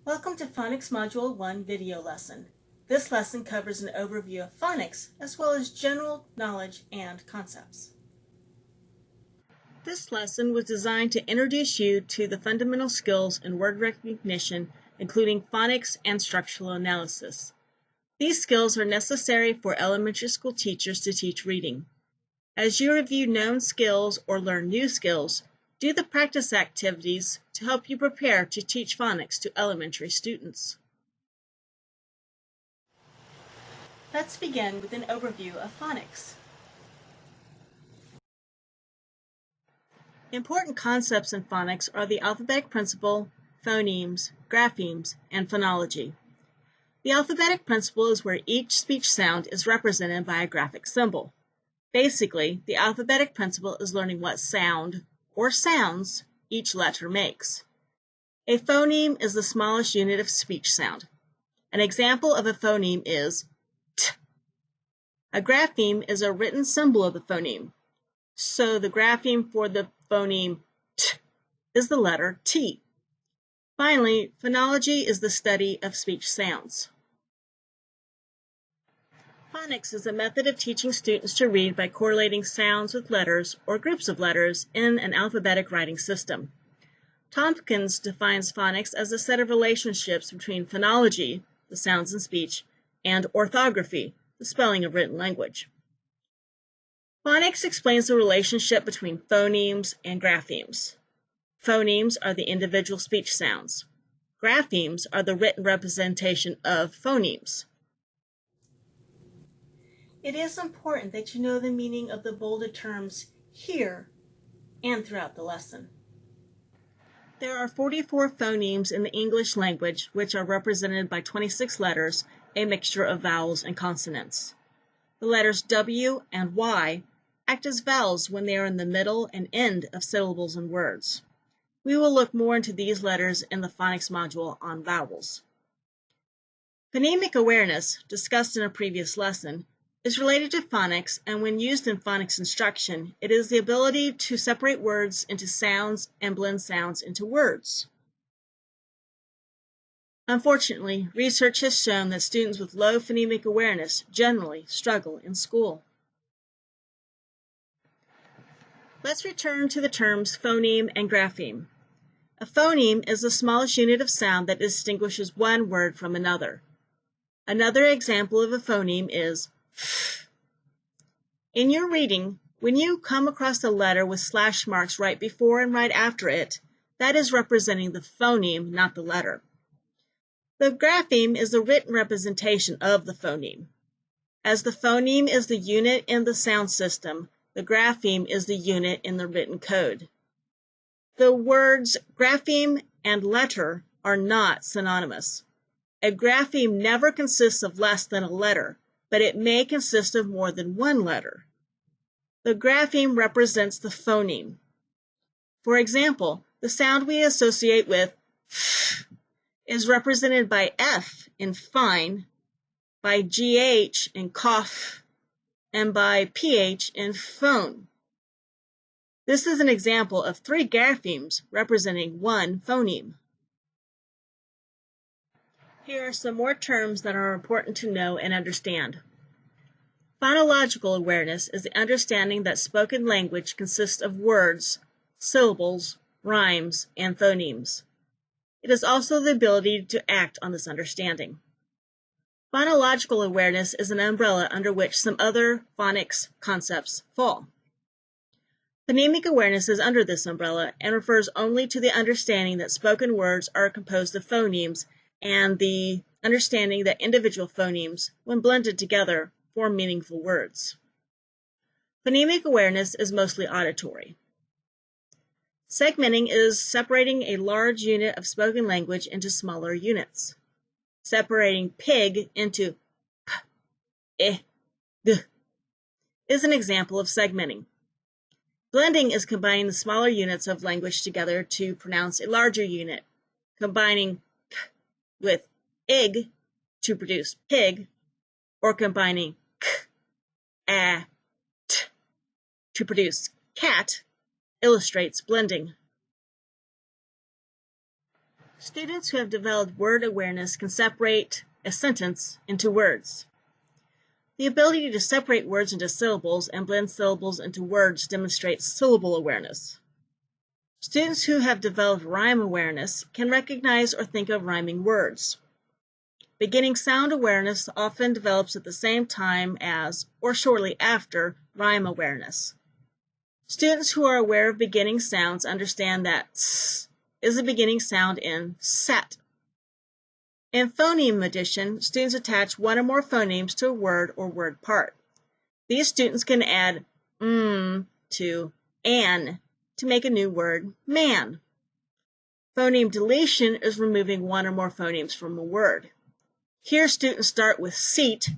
Welcome to Phonics Module 1 video lesson. This lesson covers an overview of phonics as well as general knowledge and concepts. This lesson was designed to introduce you to the fundamental skills in word recognition, including phonics and structural analysis. These skills are necessary for elementary school teachers to teach reading. As you review known skills or learn new skills, do the practice activities to help you prepare to teach phonics to elementary students. Let's begin with an overview of phonics. Important concepts in phonics are the alphabetic principle, phonemes, graphemes, and phonology. The alphabetic principle is where each speech sound is represented by a graphic symbol. Basically, the alphabetic principle is learning what sound or sounds each letter makes. A phoneme is the smallest unit of speech sound. An example of a phoneme is t. A grapheme is a written symbol of the phoneme. So the grapheme for the phoneme t is the letter T. Finally, phonology is the study of speech sounds. Phonics is a method of teaching students to read by correlating sounds with letters or groups of letters in an alphabetic writing system. Tompkins defines phonics as a set of relationships between phonology, the sounds in speech, and orthography, the spelling of written language. Phonics explains the relationship between phonemes and graphemes. Phonemes are the individual speech sounds. Graphemes are the written representation of phonemes. It is important that you know the meaning of the bolded terms here and throughout the lesson. There are 44 phonemes in the English language, which are represented by 26 letters, a mixture of vowels and consonants. The letters W and Y act as vowels when they are in the middle and end of syllables and words. We will look more into these letters in the phonics module on vowels. Phonemic awareness, discussed in a previous lesson, is related to phonics, and when used in phonics instruction, it is the ability to separate words into sounds and blend sounds into words. Unfortunately, research has shown that students with low phonemic awareness generally struggle in school. Let's return to the terms phoneme and grapheme. A phoneme is the smallest unit of sound that distinguishes one word from another. Another example of a phoneme is in your reading, when you come across a letter with slash marks right before and right after it, that is representing the phoneme, not the letter. The grapheme is the written representation of the phoneme. As the phoneme is the unit in the sound system, the grapheme is the unit in the written code. The words grapheme and letter are not synonymous. A grapheme never consists of less than a letter, but it may consist of more than one letter. The grapheme represents the phoneme. For example, the sound we associate with f is represented by F in fine, by GH in cough, and by PH in phone. This is an example of 3 graphemes representing one phoneme. Here are some more terms that are important to know and understand. Phonological awareness is the understanding that spoken language consists of words, syllables, rhymes, and phonemes. It is also the ability to act on this understanding. Phonological awareness is an umbrella under which some other phonics concepts fall. Phonemic awareness is under this umbrella and refers only to the understanding that spoken words are composed of phonemes and the understanding that individual phonemes, when blended together, form meaningful words. Phonemic awareness is mostly auditory. Segmenting is separating a large unit of spoken language into smaller units. Separating pig into p, g is an example of segmenting. Blending is combining the smaller units of language together to pronounce a larger unit, combining p with ig to produce pig, or combining k, a, t to produce cat illustrates blending. Students who have developed word awareness can separate a sentence into words. The ability to separate words into syllables and blend syllables into words demonstrates syllable awareness. Students who have developed rime awareness can recognize or think of rhyming words. Beginning sound awareness often develops at the same time as, or shortly after, rime awareness. Students who are aware of beginning sounds understand that s is a beginning sound in set. In phoneme addition, students attach one or more phonemes to a word or word part. These students can add to an to make a new word, man. Phoneme deletion is removing one or more phonemes from a word. Here, students start with seat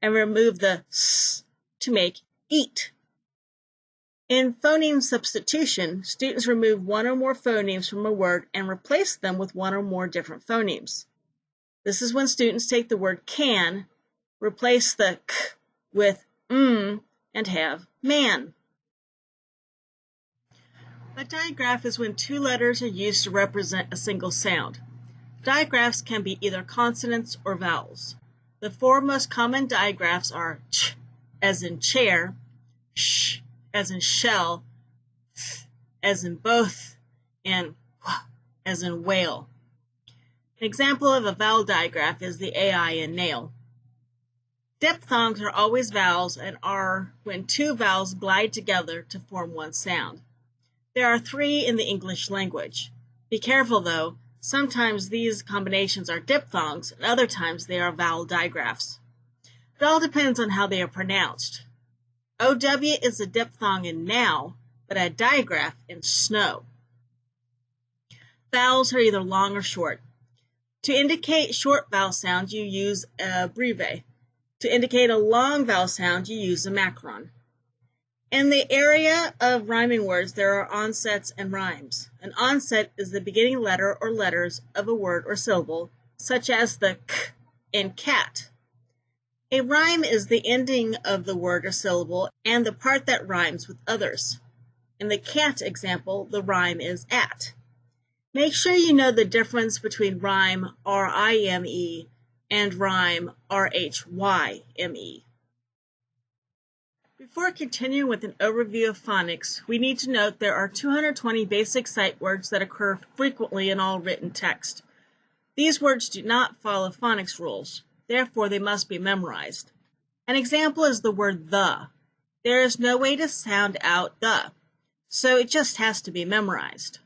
and remove the s to make eat. In phoneme substitution, students remove one or more phonemes from a word and replace them with one or more different phonemes. This is when students take the word can, replace the k with and have man. A digraph is when two letters are used to represent a single sound. Digraphs can be either consonants or vowels. The four most common digraphs are ch, as in chair, sh, as in shell, th, as in both, and wh, as in whale. An example of a vowel digraph is the AI in nail. Diphthongs are always vowels and are when two vowels glide together to form one sound. There are three in the English language. Be careful though, sometimes these combinations are diphthongs and other times they are vowel digraphs. It all depends on how they are pronounced. OW is a diphthong in now, but a digraph in snow. Vowels are either long or short. To indicate short vowel sounds, you use a breve. To indicate a long vowel sound, you use a macron. In the area of rhyming words, there are onsets and rimes. An onset is the beginning letter or letters of a word or syllable, such as the k in cat. A rime is the ending of the word or syllable and the part that rhymes with others. In the cat example, the rhyme is at. Make sure you know the difference between rhyme, R-I-M-E, and rhyme, R-H-Y-M-E. Before continuing with an overview of phonics, we need to note there are 220 basic sight words that occur frequently in all written text. These words do not follow phonics rules, therefore they must be memorized. An example is the word the. There is no way to sound out the, so it just has to be memorized.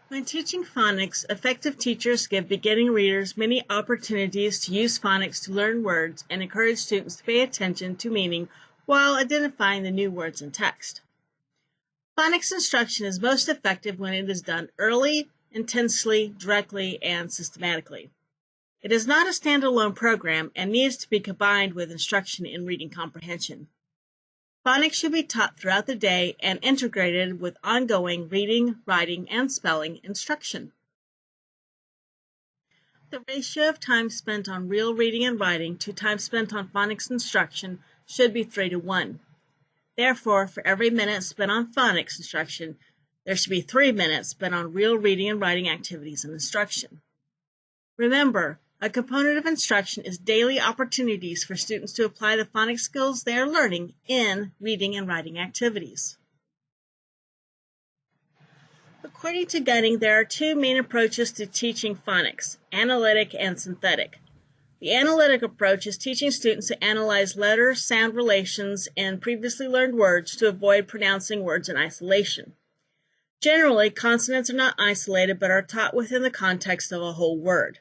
When teaching phonics, effective teachers give beginning readers many opportunities to use phonics to learn words and encourage students to pay attention to meaning while identifying the new words in text. Phonics instruction is most effective when it is done early, intensely, directly, and systematically. It is not a standalone program and needs to be combined with instruction in reading comprehension. Phonics should be taught throughout the day and integrated with ongoing reading, writing, and spelling instruction. The ratio of time spent on real reading and writing to time spent on phonics instruction should be 3:1. Therefore, for every minute spent on phonics instruction, there should be 3 minutes spent on real reading and writing activities and instruction. Remember, a component of instruction is daily opportunities for students to apply the phonics skills they are learning in reading and writing activities. According to Gunning, there are two main approaches to teaching phonics, analytic and synthetic. The analytic approach is teaching students to analyze letter-sound relations in previously learned words to avoid pronouncing words in isolation. Generally, consonants are not isolated but are taught within the context of a whole word.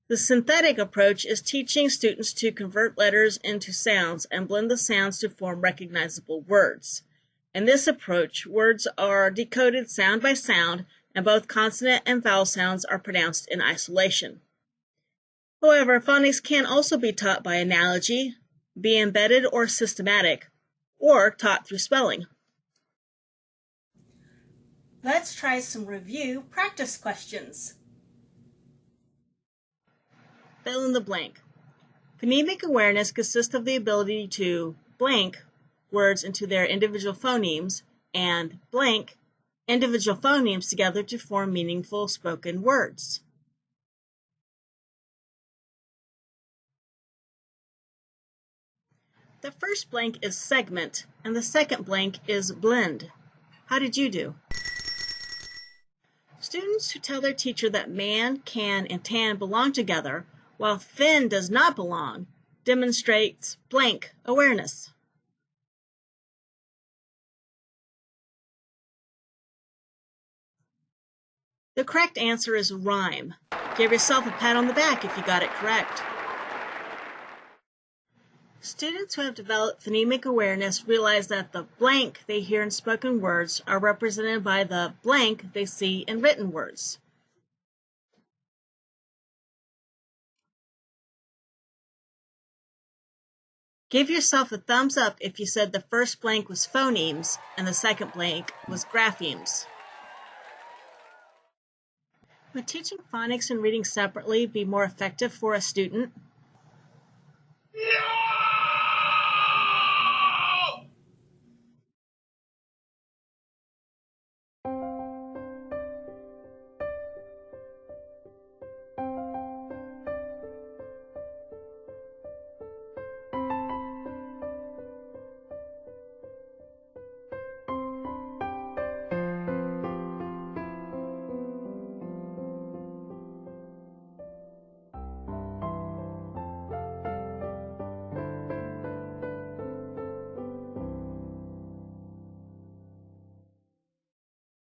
The synthetic approach is teaching students to convert letters into sounds and blend the sounds to form recognizable words. In this approach, words are decoded sound by sound, and both consonant and vowel sounds are pronounced in isolation. However, phonics can also be taught by analogy, be embedded or systematic, or taught through spelling. Let's try some review practice questions. Fill in the blank. Phonemic awareness consists of the ability to blank words into their individual phonemes and blank individual phonemes together to form meaningful spoken words. The first blank is segment, and the second blank is blend. How did you do? Students who tell their teacher that man, can, and tan belong together, while thin does not belong, demonstrates blank awareness. The correct answer is rime. Give yourself a pat on the back if you got it correct. Students who have developed phonemic awareness realize that the blank they hear in spoken words are represented by the blank they see in written words. Give yourself a thumbs up if you said the first blank was phonemes and the second blank was graphemes. Would teaching phonics and reading separately be more effective for a student?